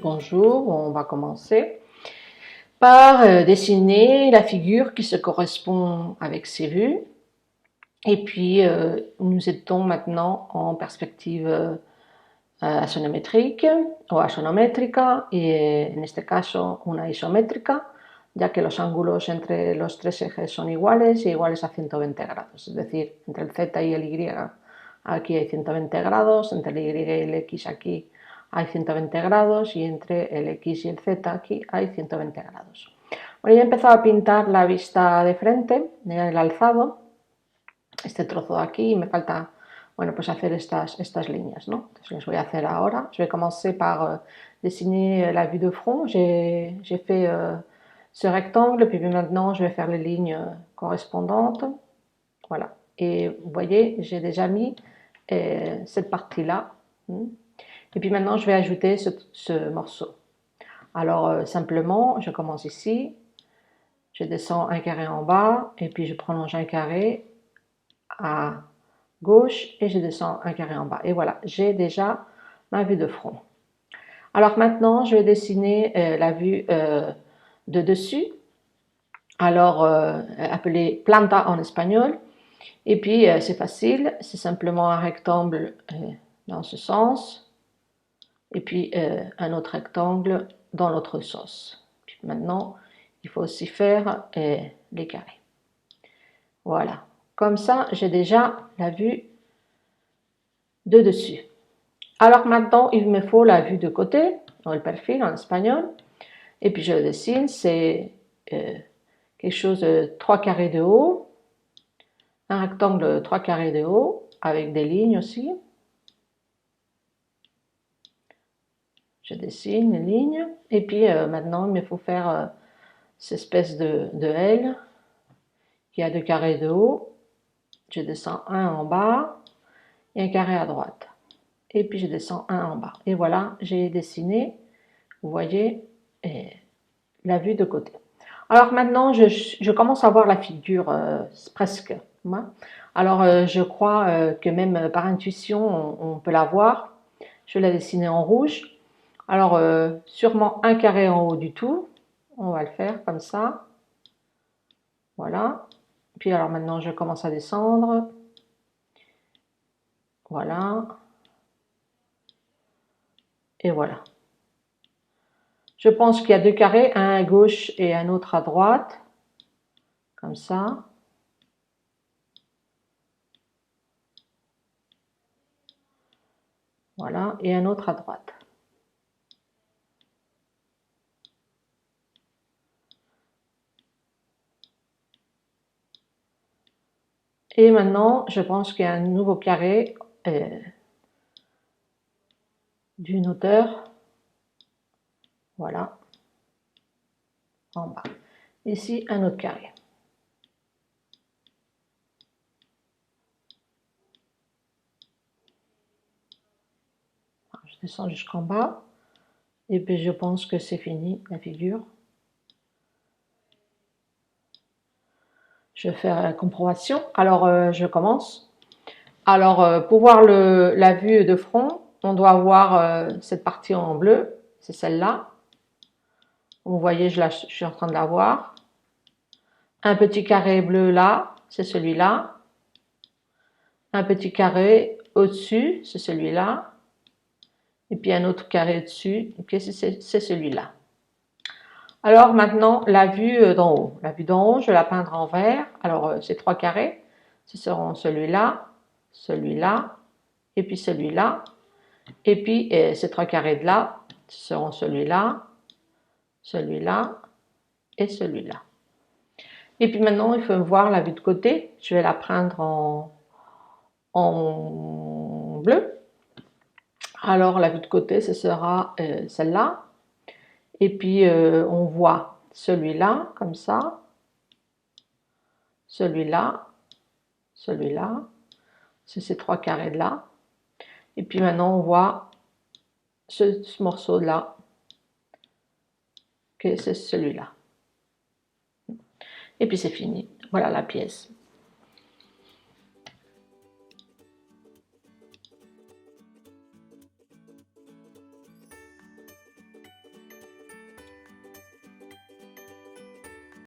Bonjour, on va commencer par dessiner la figure qui se correspond avec ces vues. Et puis, nous étions maintenant en perspective axonométrique o axonométrica y en este caso una isométrica, ya que los ángulos entre los tres ejes son iguales y iguales a 120 grados. Es decir, entre el Z y el Y aquí hay 120 grados, entre el Y y el X aquí hay 120 grados y entre el X y el Z aquí hay 120 grados. Bueno, ya he empezado a pintar la vista de frente, el alzado, este trozo de aquí, y me falta, bueno, pues hacer estas líneas, ¿no? Entonces les voy a hacer ahora. Je vais commencer par dessiner la vue de front. J'ai fait ce rectangle, puis maintenant je vais faire les lignes correspondantes. Voilà. Et vous voyez, j'ai déjà mis cette partie-là. Et puis maintenant, je vais ajouter ce morceau. Alors, simplement, je commence ici, je descends un carré en bas, et puis je prolonge un carré à gauche, et je descends un carré en bas. Et voilà, j'ai déjà ma vue de front. Alors maintenant, je vais dessiner la vue de dessus, alors appelée planta en espagnol. Et puis, c'est facile, c'est simplement un rectangle dans ce sens, et puis un autre rectangle dans l'autre sens. Puis maintenant, il faut aussi faire les carrés. Voilà. Comme ça, j'ai déjà la vue de dessus. Alors maintenant, il me faut la vue de côté, dans le perfil en espagnol. Et puis je le dessine, c'est quelque chose de 3 carrés de haut, un rectangle de 3 carrés de haut, avec des lignes aussi. Je dessine les lignes, et puis maintenant il me faut faire cette espèce de L qui a 2 carrés de haut. Je descends un en bas et un carré à droite, et puis je descends un en bas, et voilà, j'ai dessiné, vous voyez, la vue de côté. Alors maintenant je commence à voir la figure presque. Alors je crois que même par intuition on peut la voir. Je vais la dessiner en rouge. Alors, sûrement un carré en haut du tout. On va le faire comme ça. Voilà. Puis alors maintenant, je commence à descendre. Voilà. Et voilà. Je pense qu'il y a 2 carrés, un à gauche et un autre à droite. Comme ça. Voilà. Et un autre à droite. Et maintenant, je pense qu'il y a un nouveau carré d'une hauteur, voilà, en bas. Ici, un autre carré. Je descends jusqu'en bas, et puis je pense que c'est fini, la figure. Je vais faire la comprovation. Alors, je commence. Alors, pour voir la vue de front, on doit voir cette partie en bleu, c'est celle-là. Vous voyez, je suis en train de la voir. Un petit carré bleu là, c'est celui-là. Un petit carré au-dessus, c'est celui-là. Et puis un autre carré au-dessus, et puis c'est celui-là. Alors maintenant, la vue d'en haut. La vue d'en haut, je vais la peindre en vert. Alors, ces 3 carrés, ce seront celui-là, celui-là, et puis celui-là. Et puis, ces 3 carrés de là, ce seront celui-là, celui-là et celui-là. Et puis maintenant, il faut voir la vue de côté. Je vais la peindre en bleu. Alors, la vue de côté, ce sera celle-là. Et puis, on voit celui-là, comme ça. Celui-là, celui-là. C'est ces 3 carrés de là. Et puis maintenant, on voit ce morceau-là, que c'est celui-là. Et puis c'est fini. Voilà la pièce.